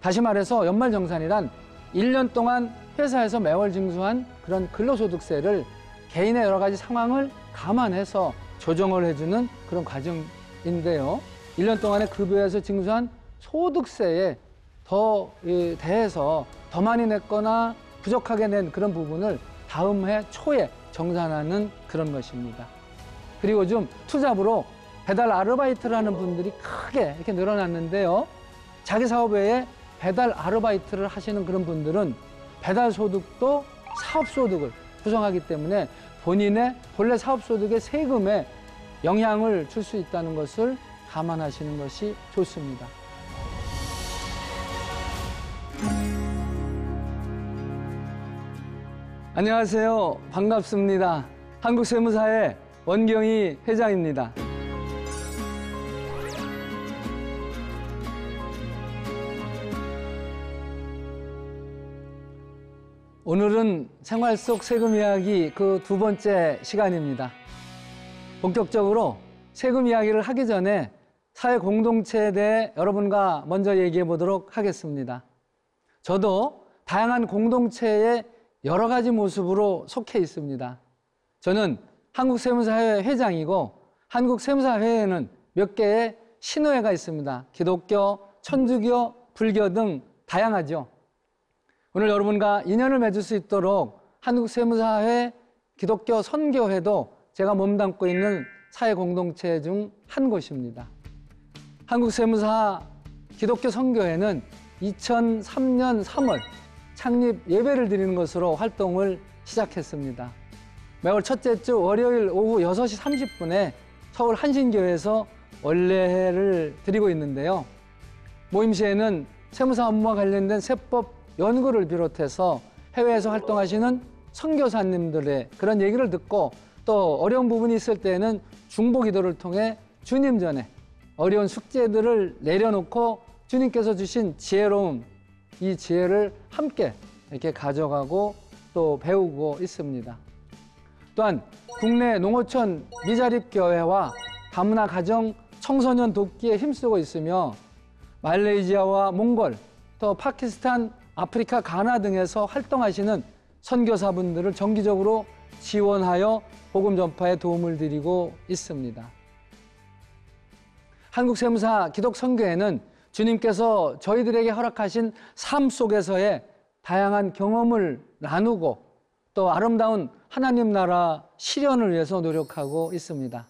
다시 말해서 연말정산이란 1년 동안 회사에서 매월 징수한 그런 근로소득세를 개인의 여러 가지 상황을 감안해서 조정을 해주는 그런 과정인데요. 1년 동안의 급여에서 징수한 소득세에 더 대해서 더 많이 냈거나 부족하게 낸 그런 부분을 다음 해 초에 정산하는 그런 것입니다. 그리고 좀 투잡으로 배달 아르바이트를 하는 분들이 크게 이렇게 늘어났는데요. 자기 사업 외에 배달 아르바이트를 하시는 그런 분들은 배달 소득도 사업 소득을 구성하기 때문에 본인의 본래 사업 소득의 세금에 영향을 줄 수 있다는 것을 감안하시는 것이 좋습니다. 안녕하세요. 반갑습니다. 한국세무사회 원경희 회장입니다. 오늘은 생활 속 세금 이야기 그 두 번째 시간입니다. 본격적으로 세금 이야기를 하기 전에 사회 공동체에 대해 여러분과 먼저 얘기해 보도록 하겠습니다. 저도 다양한 공동체의 여러 가지 모습으로 속해 있습니다. 저는 한국세무사회 회장이고 한국세무사회에는 몇 개의 신의회가 있습니다. 기독교, 천주교, 불교 등 다양하죠. 오늘 여러분과 인연을 맺을 수 있도록 한국세무사회 기독교 선교회도 제가 몸담고 있는 사회 공동체 중 한 곳입니다. 한국세무사 기독교 선교회는 2003년 3월 창립 예배를 드리는 것으로 활동을 시작했습니다. 매월 첫째 주 월요일 오후 6시 30분에 서울 한신교회에서 원례회를 드리고 있는데요. 모임 시에는 세무사 업무와 관련된 세법 연구를 비롯해서 해외에서 활동하시는 선교사님들의 그런 얘기를 듣고 또 어려운 부분이 있을 때에는 중보기도를 통해 주님 전에 어려운 숙제들을 내려놓고 주님께서 주신 지혜로움, 이 지혜를 함께 이렇게 가져가고 또 배우고 있습니다. 또한 국내 농어촌 미자립교회와 다문화 가정 청소년 돕기에 힘쓰고 있으며 말레이시아와 몽골, 또 파키스탄, 아프리카, 가나 등에서 활동하시는 선교사분들을 정기적으로 지원하여 복음 전파에 도움을 드리고 있습니다. 한국세무사 기독선교회는 주님께서 저희들에게 허락하신 삶 속에서의 다양한 경험을 나누고 또 아름다운 하나님 나라 실현을 위해서 노력하고 있습니다.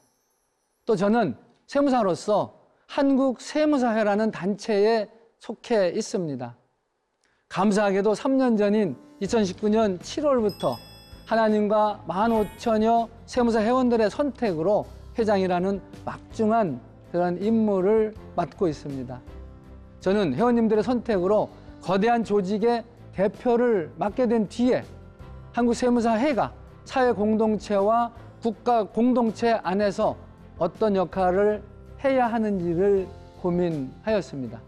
또 저는 세무사로서 한국세무사회라는 단체에 속해 있습니다. 감사하게도 3년 전인 2019년 7월부터 하나님과 15,000여 세무사 회원들의 선택으로 회장이라는 막중한 그런 임무를 맡고 있습니다. 저는 회원님들의 선택으로 거대한 조직의 대표를 맡게 된 뒤에 한국세무사회가 사회 공동체와 국가 공동체 안에서 어떤 역할을 해야 하는지를 고민하였습니다.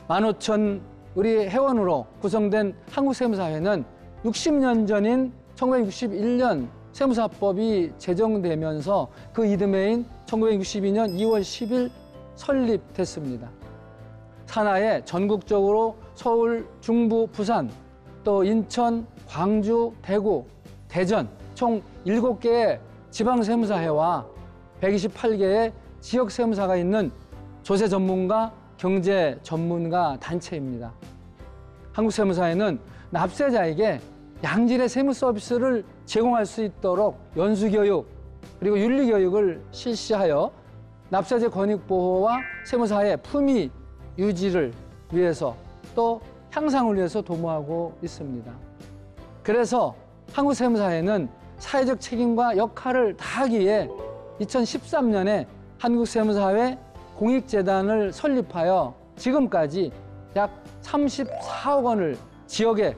15,000 우리 회원으로 구성된 한국세무사회는 60년 전인 1961년 세무사법이 제정되면서 그 이듬해인 1962년 2월 10일 설립됐습니다. 산하에 전국적으로 서울, 중부, 부산, 또 인천, 광주, 대구, 대전 총 7개의 지방세무사회와 128개의 지역세무사가 있는 조세 전문가, 경제 전문가 단체입니다. 한국세무사회는 납세자에게 양질의 세무 서비스를 제공할 수 있도록 연수교육 그리고 윤리교육을 실시하여 납세자 권익 보호와 세무사의 품위 유지를 위해서 또 향상을 위해서 도모하고 있습니다. 그래서 한국세무사회는 사회적 책임과 역할을 다하기에 2013년에 한국세무사회 공익재단을 설립하여 지금까지 약 34억 원을 지역의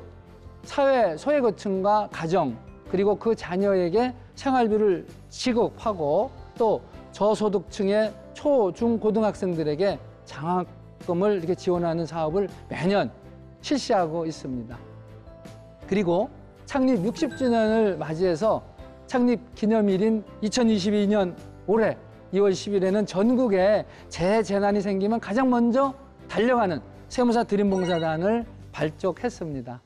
사회 소외계층과 가정 그리고 그 자녀에게 생활비를 지급하고 또 저소득층의 초, 중, 고등학생들에게 장학금을 이렇게 지원하는 사업을 매년 실시하고 있습니다. 그리고 창립 60주년을 맞이해서 창립 기념일인 2022년 올해 2월 10일에는 전국에 재난이 생기면 가장 먼저 달려가는 세무사 드림봉사단을 발족했습니다.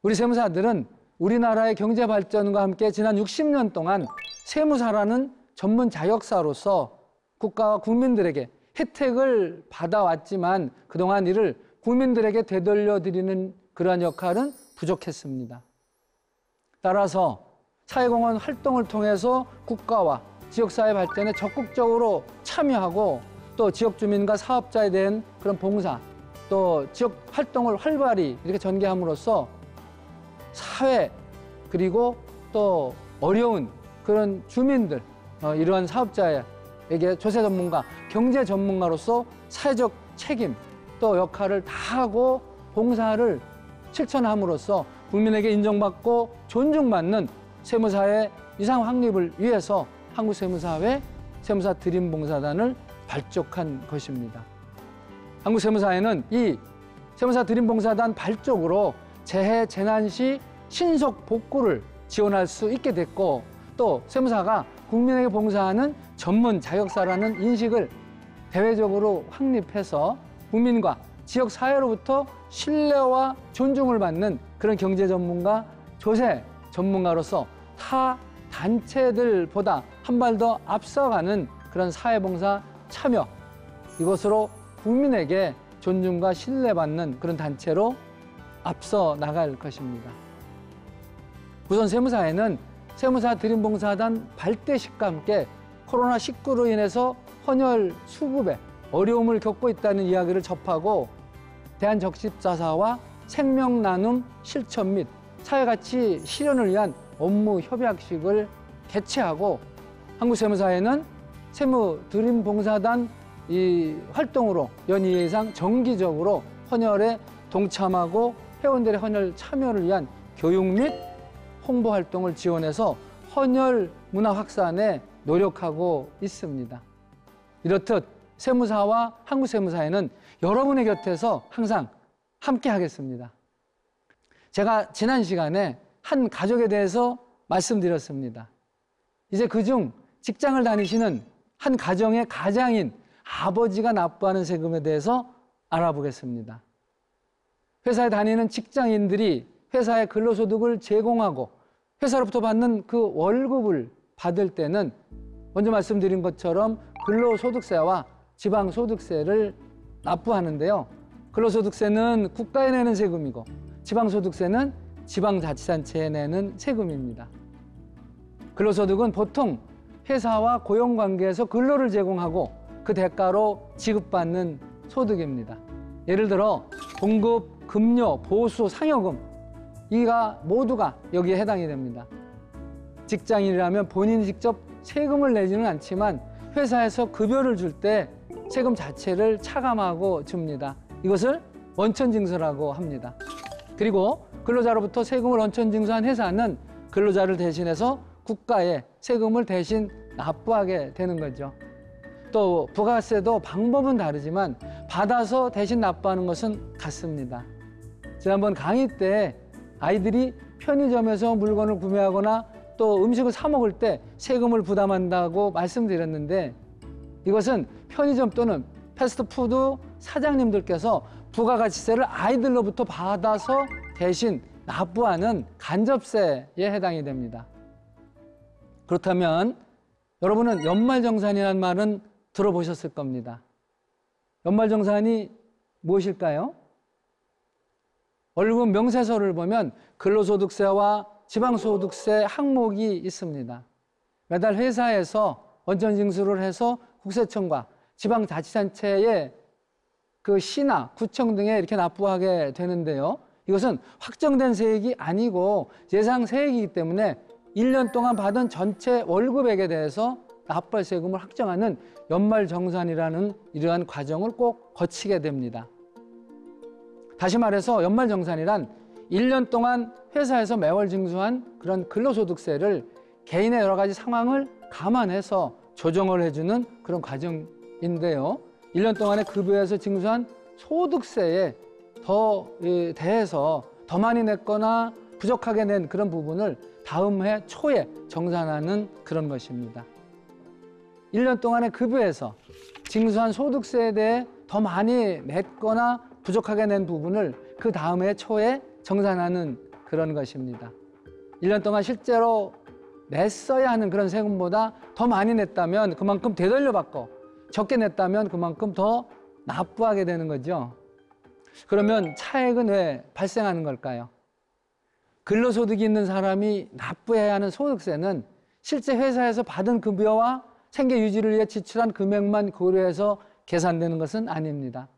우리 세무사들은 우리나라의 경제 발전과 함께 지난 60년 동안 세무사라는 전문 자격사로서 국가와 국민들에게 혜택을 받아왔지만 그동안 이를 국민들에게 되돌려드리는 그러한 역할은 부족했습니다. 따라서 사회공헌 활동을 통해서 국가와 지역사회 발전에 적극적으로 참여하고 또 지역 주민과 사업자에 대한 그런 봉사 또 지역 활동을 활발히 이렇게 전개함으로써 사회 그리고 또 어려운 그런 주민들 이러한 사업자에게 조세 전문가, 경제 전문가로서 사회적 책임 또 역할을 다하고 봉사를 실천함으로써 국민에게 인정받고 존중받는 세무사의 이상 확립을 위해서 한국세무사회 세무사 드림봉사단을 발족한 것입니다. 한국세무사회는 이 세무사 드림봉사단 발족으로 재해 재난 시 신속 복구를 지원할 수 있게 됐고 또 세무사가 국민에게 봉사하는 전문 자격사라는 인식을 대외적으로 확립해서 국민과 지역 사회로부터 신뢰와 존중을 받는 그런 경제 전문가, 조세 전문가로서 타 단체들보다 한 발 더 앞서가는 그런 사회봉사 참여, 이것으로 국민에게 존중과 신뢰받는 그런 단체로 앞서 나갈 것입니다. 우선 세무사에는 세무사 드림봉사단 발대식과 함께 코로나19로 인해서 헌혈 수급에 어려움을 겪고 있다는 이야기를 접하고 대한적십자사와 생명나눔 실천 및 사회가치 실현을 위한 업무 협약식을 개최하고 한국세무사회는 세무 드림봉사단 이 활동으로 연이회 이상 정기적으로 헌혈에 동참하고 회원들의 헌혈 참여를 위한 교육 및 홍보 활동을 지원해서 헌혈 문화 확산에 노력하고 있습니다. 이렇듯 세무사와 한국세무사회는 여러분의 곁에서 항상 함께 하겠습니다. 제가 지난 시간에 한 가족에 대해서 말씀드렸습니다. 이제 그중 직장을 다니시는 한 가정의 가장인 아버지가 납부하는 세금에 대해서 알아보겠습니다. 회사에 다니는 직장인들이 회사에 근로소득을 제공하고 회사로부터 받는 그 월급을 받을 때는 먼저 말씀드린 것처럼 근로소득세와 지방소득세를 납부하는데요. 근로소득세는 국가에 내는 세금이고 지방소득세는 지방자치단체에 내는 세금입니다. 근로소득은 보통 회사와 고용관계에서 근로를 제공하고 그 대가로 지급받는 소득입니다. 예를 들어 봉급, 급료, 보수, 상여금 이가 모두가 여기에 해당이 됩니다. 직장인이라면 본인이 직접 세금을 내지는 않지만 회사에서 급여를 줄 때 세금 자체를 차감하고 줍니다. 이것을 원천징수라고 합니다. 그리고 근로자로부터 세금을 원천징수한 회사는 근로자를 대신해서 국가에 세금을 대신 납부하게 되는 거죠. 또 부가세도 방법은 다르지만 받아서 대신 납부하는 것은 같습니다. 지난번 강의 때 아이들이 편의점에서 물건을 구매하거나 또 음식을 사 먹을 때 세금을 부담한다고 말씀드렸는데 이것은 편의점 또는 패스트푸드 사장님들께서 부가가치세를 아이들로부터 받아서 대신 납부하는 간접세에 해당이 됩니다. 그렇다면 여러분은 연말정산이라는 말은 들어보셨을 겁니다. 연말정산이 무엇일까요? 월급 명세서를 보면 근로소득세와 지방소득세 항목이 있습니다. 매달 회사에서 원천징수를 해서 국세청과 지방자치단체에 그 시나 구청 등에 이렇게 납부하게 되는데요. 이것은 확정된 세액이 아니고 예상 세액이기 때문에 1년 동안 받은 전체 월급액에 대해서 납부할 세금을 확정하는 연말정산이라는 이러한 과정을 꼭 거치게 됩니다. 다시 말해서 연말정산이란 1년 동안 회사에서 매월 징수한 그런 근로소득세를 개인의 여러 가지 상황을 감안해서 조정을 해주는 그런 과정인데요. 1년 동안의 급여에서 징수한 소득세에 더 대해서 더 많이 냈거나 부족하게 낸 그런 부분을 다음 해 초에 정산하는 그런 것입니다. 1년 동안의 급여에서 징수한 소득세에 대해 더 많이 냈거나 부족하게 낸 부분을 그 다음해 초에 정산하는 그런 것입니다. 1년 동안 실제로 냈어야 하는 그런 세금보다 더 많이 냈다면 그만큼 되돌려받고 적게 냈다면 그만큼 더 납부하게 되는 거죠. 그러면 차액은 왜 발생하는 걸까요? 근로소득이 있는 사람이 납부해야 하는 소득세는 실제 회사에서 받은 급여와 생계 유지를 위해 지출한 금액만 고려해서 계산되는 것은 아닙니다.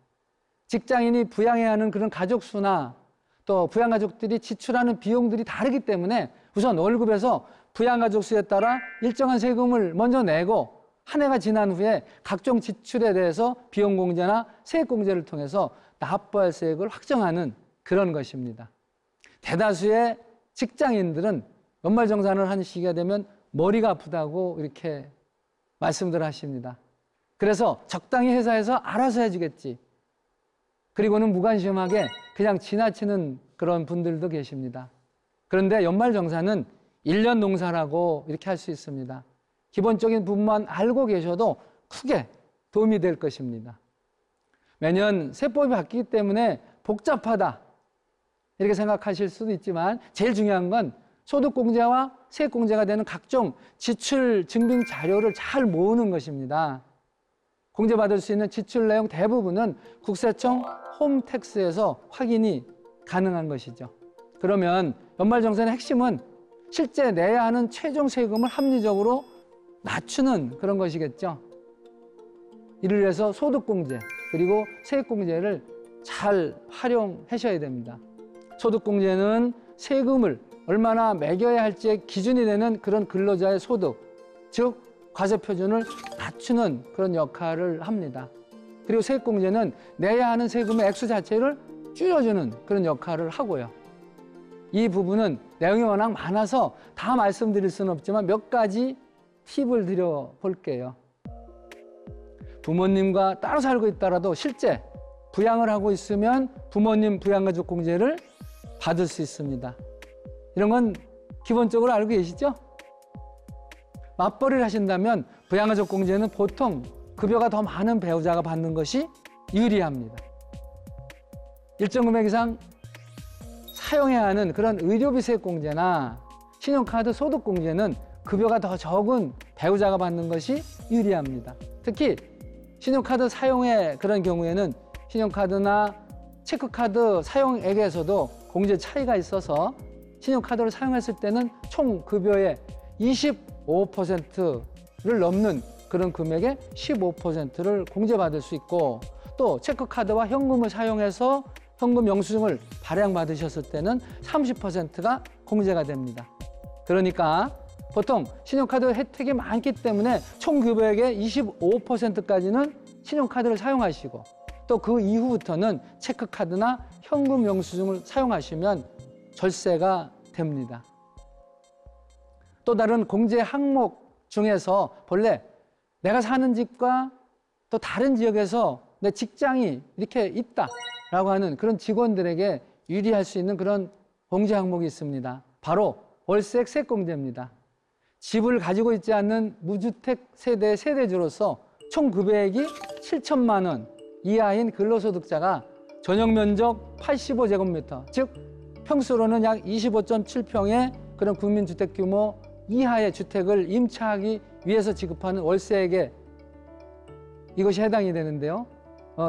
직장인이 부양해야 하는 그런 가족 수나 또 부양가족들이 지출하는 비용들이 다르기 때문에 우선 월급에서 부양가족 수에 따라 일정한 세금을 먼저 내고 한 해가 지난 후에 각종 지출에 대해서 비용공제나 세액공제를 통해서 납부할 세액을 확정하는 그런 것입니다. 대다수의 직장인들은 연말정산을 하는 시기가 되면 머리가 아프다고 이렇게 말씀들 하십니다. 그래서 적당히 회사에서 알아서 해주겠지. 그리고는 무관심하게 그냥 지나치는 그런 분들도 계십니다. 그런데 연말정산은 1년 농사라고 이렇게 할 수 있습니다. 기본적인 부분만 알고 계셔도 크게 도움이 될 것입니다. 매년 세법이 바뀌기 때문에 복잡하다 이렇게 생각하실 수도 있지만 제일 중요한 건 소득공제와 세액공제가 되는 각종 지출 증빙 자료를 잘 모으는 것입니다. 공제받을 수 있는 지출 내용 대부분은 국세청 홈택스에서 확인이 가능한 것이죠. 그러면 연말정산의 핵심은 실제 내야 하는 최종 세금을 합리적으로 낮추는 그런 것이겠죠. 이를 위해서 소득공제 그리고 세액공제를 잘 활용하셔야 됩니다. 소득공제는 세금을 얼마나 매겨야 할지의 기준이 되는 그런 근로자의 소득, 즉 과세표준을 낮추는 그런 역할을 합니다. 그리고 세액공제는 내야 하는 세금의 액수 자체를 줄여주는 그런 역할을 하고요. 이 부분은 내용이 워낙 많아서 다 말씀드릴 수는 없지만 몇 가지 팁을 드려볼게요. 부모님과 따로 살고 있더라도 실제 부양을 하고 있으면 부모님 부양가족 공제를 받을 수 있습니다. 이런 건 기본적으로 알고 계시죠? 맞벌이를 하신다면 부양가족 공제는 보통 급여가 더 많은 배우자가 받는 것이 유리합니다. 일정 금액 이상 사용해야 하는 그런 의료비 세액공제나 신용카드 소득공제는 급여가 더 적은 배우자가 받는 것이 유리합니다. 특히 신용카드 사용의 그런 경우에는 신용카드나 체크카드 사용액에서도 공제 차이가 있어서 신용카드를 사용했을 때는 총 급여의 25%를 넘는 그런 금액의 15%를 공제받을 수 있고 또 체크카드와 현금을 사용해서 현금 영수증을 발행받으셨을 때는 30%가 공제가 됩니다. 그러니까 보통 신용카드 혜택이 많기 때문에 총 금액의 25%까지는 신용카드를 사용하시고 또 그 이후부터는 체크카드나 현금 영수증을 사용하시면 절세가 됩니다. 또 다른 공제 항목 중에서 본래 내가 사는 집과 또 다른 지역에서 내 직장이 이렇게 있다라고 하는 그런 직원들에게 유리할 수 있는 그런 공제 항목이 있습니다. 바로 월세 세액공제입니다. 집을 가지고 있지 않는 무주택 세대 세대주로서 총 급여액이 7천만 원 이하인 근로소득자가 전용 면적 85제곱미터, 즉 평수로는 약 25.7평의 그런 국민주택 규모 이하의 주택을 임차하기 위해서 지급하는 월세액에 이것이 해당이 되는데요.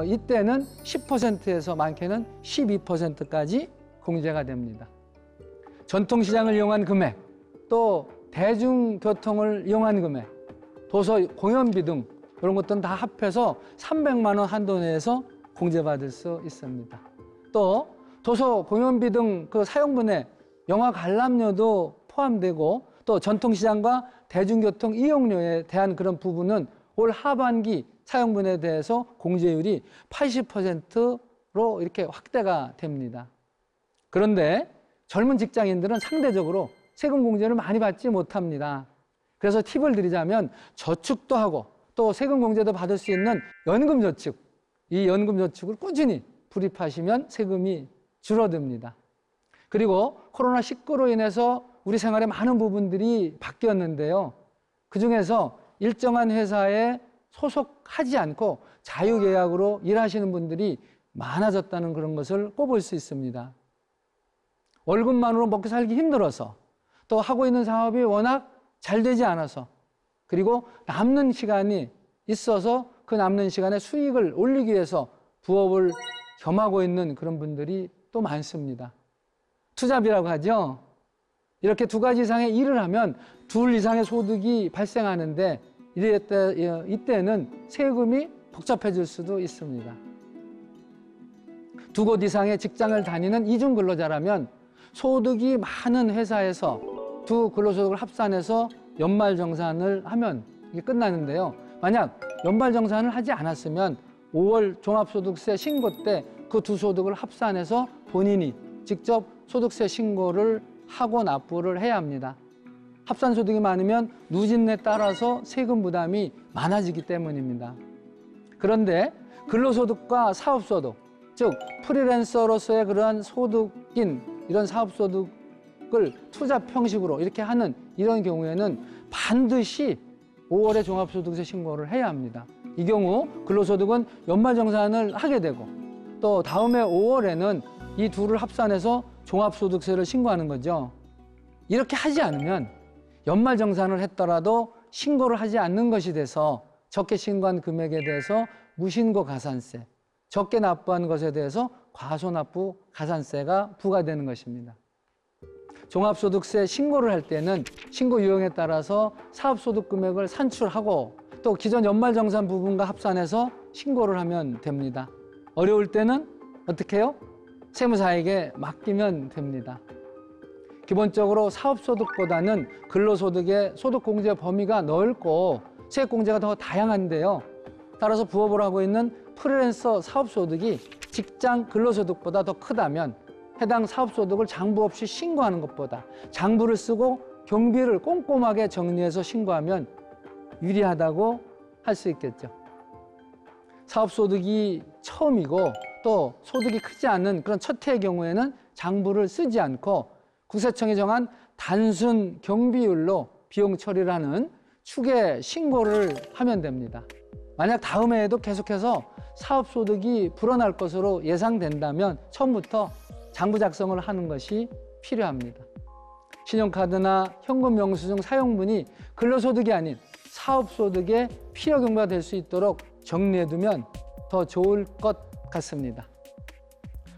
이때는 10%에서 많게는 12%까지 공제가 됩니다. 전통시장을 이용한 금액, 또 대중교통을 이용한 금액, 도서 공연비 등 이런 것들은 다 합해서 300만 원 한도 내에서 공제받을 수 있습니다. 또 도서 공연비 등 그 사용분에 영화 관람료도 포함되고 또 전통시장과 대중교통 이용료에 대한 그런 부분은 올 하반기 사용분에 대해서 공제율이 80%로 이렇게 확대가 됩니다. 그런데 젊은 직장인들은 상대적으로 세금 공제를 많이 받지 못합니다. 그래서 팁을 드리자면 저축도 하고 또 세금 공제도 받을 수 있는 연금저축, 이 연금저축을 꾸준히 불입하시면 세금이 줄어듭니다. 그리고 코로나19로 인해서 우리 생활의 많은 부분들이 바뀌었는데요. 그중에서 일정한 회사의 소속하지 않고 자유계약으로 일하시는 분들이 많아졌다는 그런 것을 꼽을 수 있습니다. 월급만으로 먹고 살기 힘들어서, 또 하고 있는 사업이 워낙 잘 되지 않아서, 그리고 남는 시간이 있어서 그 남는 시간에 수익을 올리기 위해서 부업을 겸하고 있는 그런 분들이 또 많습니다. 투잡이라고 하죠. 이렇게 두 가지 이상의 일을 하면 둘 이상의 소득이 발생하는데 이때는 세금이 복잡해질 수도 있습니다. 두 곳 이상의 직장을 다니는 이중 근로자라면 소득이 많은 회사에서 두 근로소득을 합산해서 연말정산을 하면 이게 끝나는데요. 만약 연말정산을 하지 않았으면 5월 종합소득세 신고 때 그 두 소득을 합산해서 본인이 직접 소득세 신고를 하고 납부를 해야 합니다. 합산소득이 많으면 누진에 따라서 세금 부담이 많아지기 때문입니다. 그런데 근로소득과 사업소득, 즉 프리랜서로서의 그러한 소득인 이런 사업소득을 투잡 형식으로 이렇게 하는 이런 경우에는 반드시 5월에 종합소득세 신고를 해야 합니다. 이 경우 근로소득은 연말정산을 하게 되고 또 다음해 5월에는 이 둘을 합산해서 종합소득세를 신고하는 거죠. 이렇게 하지 않으면 연말정산을 했더라도 신고를 하지 않는 것이 돼서 적게 신고한 금액에 대해서 무신고 가산세, 적게 납부한 것에 대해서 과소납부 가산세가 부과되는 것입니다. 종합소득세 신고를 할 때는 신고 유형에 따라서 사업소득 금액을 산출하고 또 기존 연말정산 부분과 합산해서 신고를 하면 됩니다. 어려울 때는 어떻게 해요? 세무사에게 맡기면 됩니다. 기본적으로 사업소득보다는 근로소득의 소득공제 범위가 넓고 세액공제가 더 다양한데요. 따라서 부업을 하고 있는 프리랜서 사업소득이 직장 근로소득보다 더 크다면 해당 사업소득을 장부 없이 신고하는 것보다 장부를 쓰고 경비를 꼼꼼하게 정리해서 신고하면 유리하다고 할 수 있겠죠. 사업소득이 처음이고 또 소득이 크지 않은 그런 첫 해의 경우에는 장부를 쓰지 않고 국세청이 정한 단순 경비율로 비용 처리를 하는 추계 신고를 하면 됩니다. 만약 다음 해에도 계속해서 사업소득이 불어날 것으로 예상된다면 처음부터 장부 작성을 하는 것이 필요합니다. 신용카드나 현금 영수증 사용문이 근로소득이 아닌 사업소득의 필요 경비가 될 수 있도록 정리해두면 더 좋을 것 같습니다.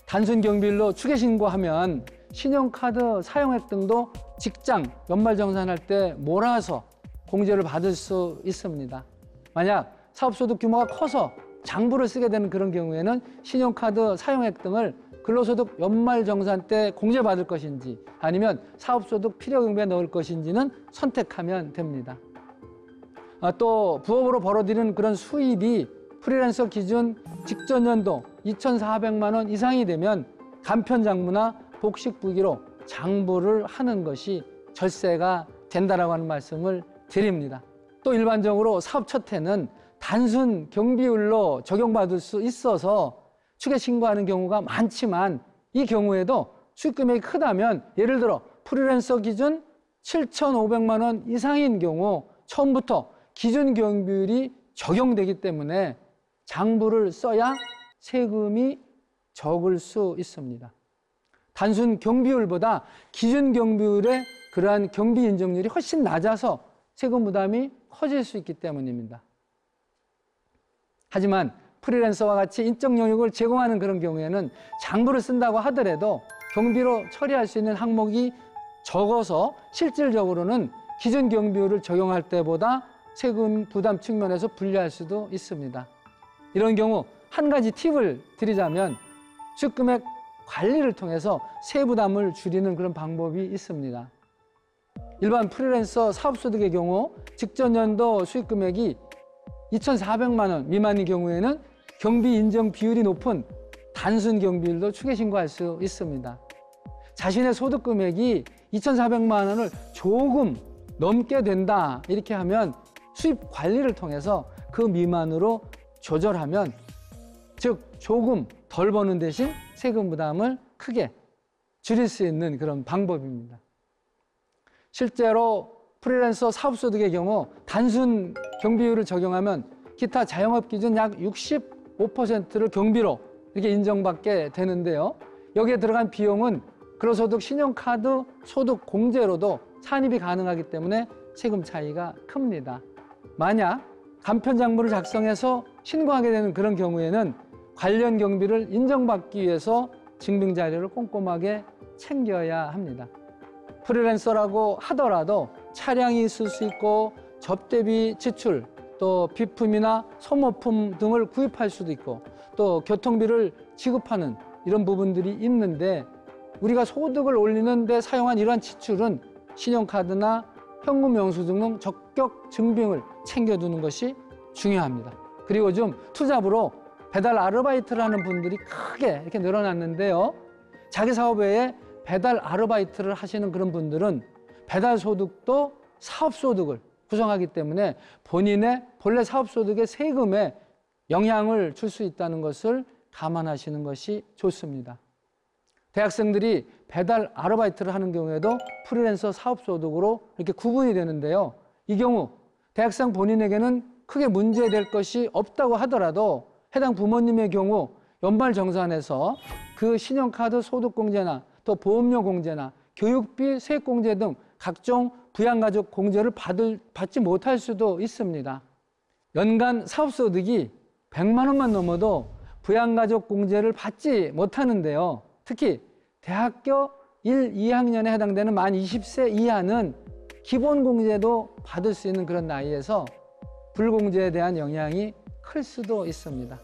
단순 경비율로 추계 신고하면 신용카드 사용액 등도 직장 연말정산할 때 몰아서 공제를 받을 수 있습니다. 만약 사업소득 규모가 커서 장부를 쓰게 되는 그런 경우에는 신용카드 사용액 등을 근로소득 연말정산 때 공제받을 것인지 아니면 사업소득 필요경비에 넣을 것인지는 선택하면 됩니다. 또 부업으로 벌어들이는 그런 수입이 프리랜서 기준 직전 연도 2,400만 원 이상이 되면 간편장부나 복식부기로 장부를 하는 것이 절세가 된다라고 하는 말씀을 드립니다. 또 일반적으로 사업 첫 해는 단순 경비율로 적용받을 수 있어서 추계 신고하는 경우가 많지만 이 경우에도 수익 금액이 크다면 예를 들어 프리랜서 기준 7,500만 원 이상인 경우 처음부터 기준 경비율이 적용되기 때문에 장부를 써야 세금이 적을 수 있습니다. 단순 경비율보다 기준 경비율의 그러한 경비 인정률이 훨씬 낮아서 세금 부담이 커질 수 있기 때문입니다. 하지만 프리랜서와 같이 인적 영역을 제공하는 그런 경우에는 장부를 쓴다고 하더라도 경비로 처리할 수 있는 항목이 적어서 실질적으로는 기준 경비율을 적용할 때보다 세금 부담 측면에서 불리할 수도 있습니다. 이런 경우 한 가지 팁을 드리자면 수익금액 관리를 통해서 세부담을 줄이는 그런 방법이 있습니다. 일반 프리랜서 사업소득의 경우 직전 연도 수익금액이 2,400만 원 미만인 경우에는 경비 인정 비율이 높은 단순 경비율도 추계 신고할 수 있습니다. 자신의 소득 금액이 2,400만 원을 조금 넘게 된다 이렇게 하면 수입 관리를 통해서 그 미만으로 조절하면 즉 조금 덜 버는 대신 세금 부담을 크게 줄일 수 있는 그런 방법입니다. 실제로 프리랜서 사업소득의 경우 단순 경비율을 적용하면 기타 자영업 기준 약 65%를 경비로 이렇게 인정받게 되는데요. 여기에 들어간 비용은 근로소득 신용카드 소득 공제로도 산입이 가능하기 때문에 세금 차이가 큽니다. 만약 간편장부를 작성해서 신고하게 되는 그런 경우에는 관련 경비를 인정받기 위해서 증빙 자료를 꼼꼼하게 챙겨야 합니다. 프리랜서라고 하더라도 차량이 있을 수 있고 접대비 지출, 또 비품이나 소모품 등을 구입할 수도 있고 또 교통비를 지급하는 이런 부분들이 있는데 우리가 소득을 올리는 데 사용한 이러한 지출은 신용카드나 현금 영수증 등 적격 증빙을 챙겨두는 것이 중요합니다. 그리고 요즘 투잡으로 배달 아르바이트를 하는 분들이 크게 이렇게 늘어났는데요. 자기 사업 외에 배달 아르바이트를 하시는 그런 분들은 배달 소득도 사업 소득을 구성하기 때문에 본인의 본래 사업 소득의 세금에 영향을 줄 수 있다는 것을 감안하시는 것이 좋습니다. 대학생들이 배달 아르바이트를 하는 경우에도 프리랜서 사업 소득으로 이렇게 구분이 되는데요. 이 경우 대학생 본인에게는 크게 문제될 것이 없다고 하더라도 해당 부모님의 경우 연말정산에서 그 신용카드 소득공제나 또 보험료 공제나 교육비 세액공제 등 각종 부양가족 공제를 받지 못할 수도 있습니다. 연간 사업소득이 100만 원만 넘어도 부양가족 공제를 받지 못하는데요. 특히 대학교 1, 2학년에 해당되는 만 20세 이하는 기본공제도 받을 수 있는 그런 나이에서 불공제에 대한 영향이 클 수도 있습니다.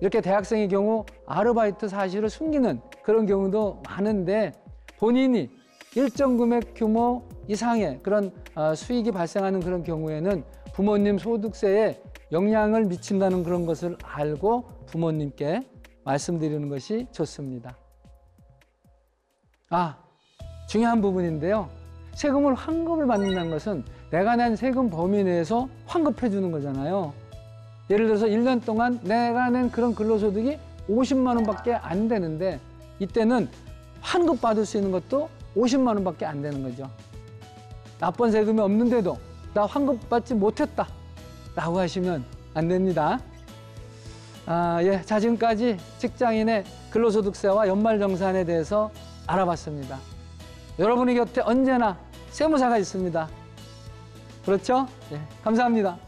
이렇게 대학생의 경우 아르바이트 사실을 숨기는 그런 경우도 많은데 본인이 일정 금액 규모 이상의 그런 수익이 발생하는 그런 경우에는 부모님 소득세에 영향을 미친다는 그런 것을 알고 부모님께 말씀드리는 것이 좋습니다. 중요한 부분인데요. 세금을 환급을 받는다는 것은 내가 낸 세금 범위 내에서 환급해 주는 거잖아요. 예를 들어서 1년 동안 내가 낸 그런 근로소득이 50만 원밖에 안 되는데 이때는 환급 받을 수 있는 것도 50만 원밖에 안 되는 거죠. 납본 세금이 없는데도 나 환급 받지 못했다 라고 하시면 안 됩니다. 자, 지금까지 직장인의 근로소득세와 연말정산에 대해서 알아봤습니다. 여러분의 곁에 언제나 세무사가 있습니다. 그렇죠? 감사합니다.